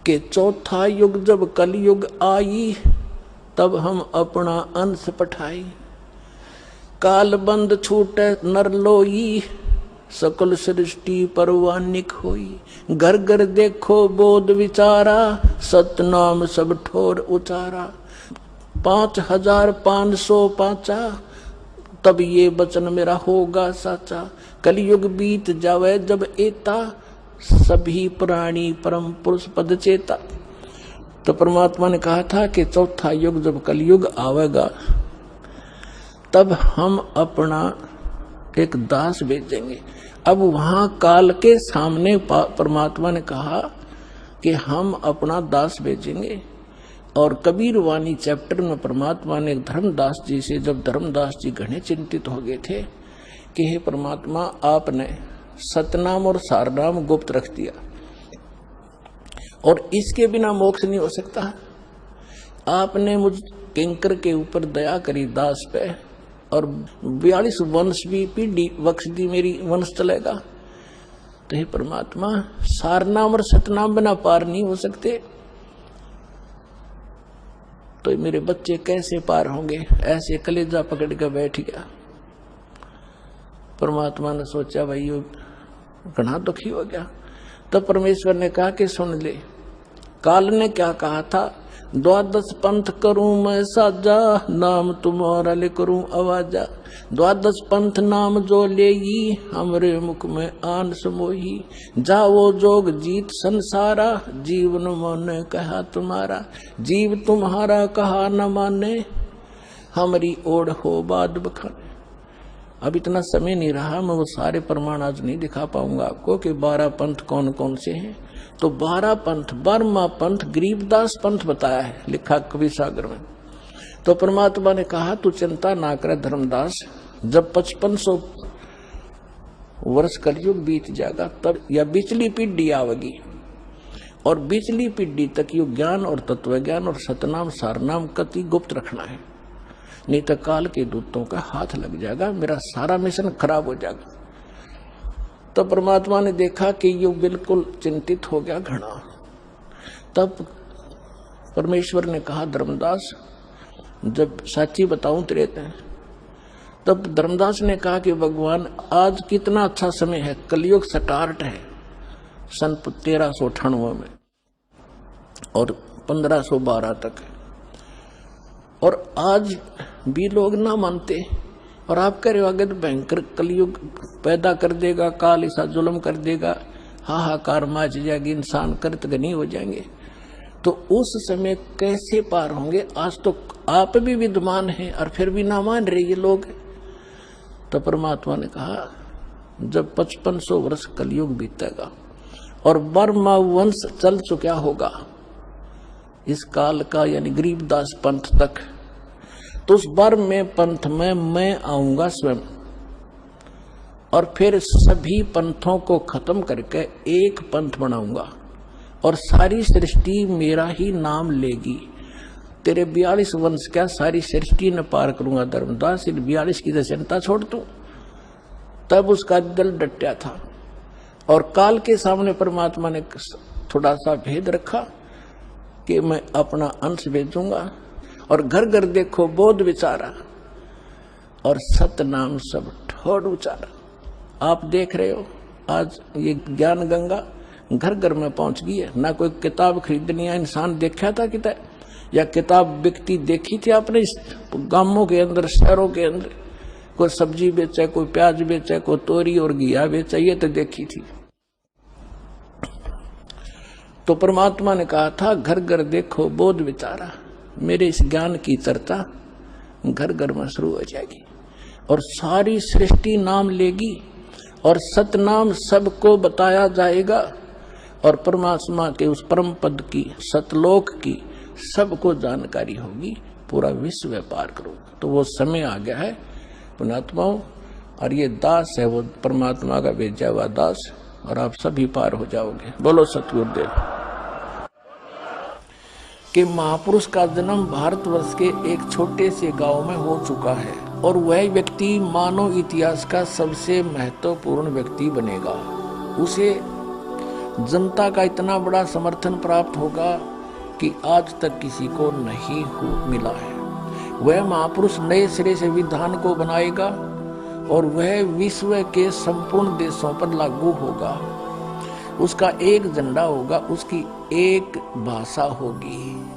कि चौथा युग जब कलयुग आई, तब हम अपना अंश पठाई। काल बंद छूटे नर लोई, सकल सृष्टि परवानिक होई। घर घर देखो बोध विचारा, सतनाम सब ठोर उचारा। 5505 तब ये वचन मेरा होगा साचा। कलयुग बीत जावे जब एता, सभी प्राणी परम पुरुष पद चेता। तो परमात्मा ने कहा था कि चौथा युग जब कलयुग आवेगा, तब हम अपना एक दास भेजेंगे। अब वहां काल के सामने परमात्मा ने कहा कि हम अपना दास भेजेंगे। और कबीर वाणी चैप्टर में परमात्मा ने धर्मदास जी से, जब धर्मदास जी घने चिंतित हो गए थे कि हे परमात्मा, आपने सतनाम और सारनाम गुप्त रख दिया और इसके बिना मोक्ष नहीं हो सकता। आपने मुझ किंकर के ऊपर दया करी दास पे, और 42 वंश भी पीढ़ी बख्श दी, मेरी वंश चलेगा। तो हे परमात्मा, सारनाम और सतनाम बिना पार नहीं हो सकते, तो मेरे बच्चे कैसे पार होंगे? ऐसे कलेजा पकड़ कर बैठ गया। परमात्मा ने सोचा भाई ये घना दुखी हो गया। तब परमेश्वर ने कहा कि सुन ले, काल ने क्या कहा था, 12 पंथ करूं मैं साजा, नाम तुम्हारा ले करूं आवाजा। 12 पंथ नाम जो लेगी, हमरे मुख में आन समोही। जाओ जोग जीत संसारा, जीवन मन कहा तुम्हारा। जीव तुम्हारा कहा न माने, हमारी ओढ़ हो बाद बखाने। अब इतना समय नहीं रहा, मैं वो सारे प्रमाण आज नहीं दिखा पाऊंगा आपको कि 12 पंथ कौन कौन से हैं। तो 12 पंथ, 12वां पंथ गरीबदास पंथ बताया है, लिखा कवि सागर में। तो परमात्मा ने कहा तू चिंता ना कर धर्मदास, जब 5500 वर्ष कलयुग बीत जाएगा, तब या बिचली पीढ़ी आवेगी, और बिचली पीढ़ी तक यो ज्ञान और तत्व ज्ञान और सतनाम सारनाम कति गुप्त रखना है, नहीं तो काल के दूतों का हाथ लग जाएगा, मेरा सारा मिशन खराब हो जाएगा। तब परमात्मा ने देखा कि ये बिल्कुल चिंतित हो गया घना। तब परमेश्वर ने कहा धर्मदास, जब साची बताऊं तेरे ते। तब धर्मदास ने कहा कि भगवान आज कितना अच्छा समय है, कलयुग स्टार्ट है सन 1398 में और 1512 तक, और आज भी लोग ना मानते, और आप कह रहे हो आगे तो भयंकर कलयुग पैदा कर देगा, काल ऐसा जुल्म कर देगा, हाहाकार मच जाएगी, इंसान कृतघ्नी हो जाएंगे। तो उस समय कैसे पार होंगे? आज तो आप भी विद्वान हैं और फिर भी ना मान रहे ये लोग। तो परमात्मा ने कहा जब 5500 वर्ष कलयुग बीतेगा और बर्मा वंश चल चुका होगा इस काल का, यानी गरीबदास पंथ तक, तो उस बार में पंथ में मैं आऊंगा स्वयं, और फिर सभी पंथों को खत्म करके एक पंथ बनाऊंगा, और सारी सृष्टि मेरा ही नाम लेगी। तेरे 42 वंश क्या सारी सृष्टि न पार करूंगा धर्मदास, 42 की चिंता छोड़ दूं। तब उसका दिल डटा था, और काल के सामने परमात्मा ने थोड़ा सा भेद रखा कि मैं अपना अंश भेजूंगा, और घर घर देखो बोध विचारा, और सतनाम सब ठोड़ उचारा। आप देख रहे हो आज ये ज्ञान गंगा घर घर में पहुंच गई है। ना कोई किताब खरीदनी है, इंसान देखा था कितना, या किताब बिकती देखी थी आपने इस गांवों के अंदर, शहरों के अंदर? कोई सब्जी बेचे, कोई प्याज बेचे, कोई तोरी और घिया बेचे, ये तो देखी थी। तो परमात्मा ने कहा था घर घर देखो बोध विचारा, मेरे इस ज्ञान की चर्चा घर घर में शुरू हो जाएगी, और सारी सृष्टि नाम लेगी, और सतनाम सबको बताया जाएगा, और परमात्मा के उस परम पद की, सतलोक की सबको जानकारी होगी, पूरा विश्व व्यापार करूंगा। तो वो समय आ गया है पुणात्माओं, और ये दास है वो परमात्मा का भेजा हुआ दास, और आप सभी पार हो जाओगे। बोलो सतगुरुदेव कि महापुरुष का जन्म भारतवर्ष के एक छोटे से गांव में हो चुका है, और वह व्यक्ति मानव इतिहास का सबसे महत्वपूर्ण व्यक्ति बनेगा। उसे जनता का इतना बड़ा समर्थन प्राप्त होगा कि आज तक किसी को नहीं मिला है। वह महापुरुष नए सिरे से विधान को बनाएगा और वह विश्व के संपूर्ण देशों पर लागू होगा। उसका एक झंडा होगा, उसकी एक भाषा होगी।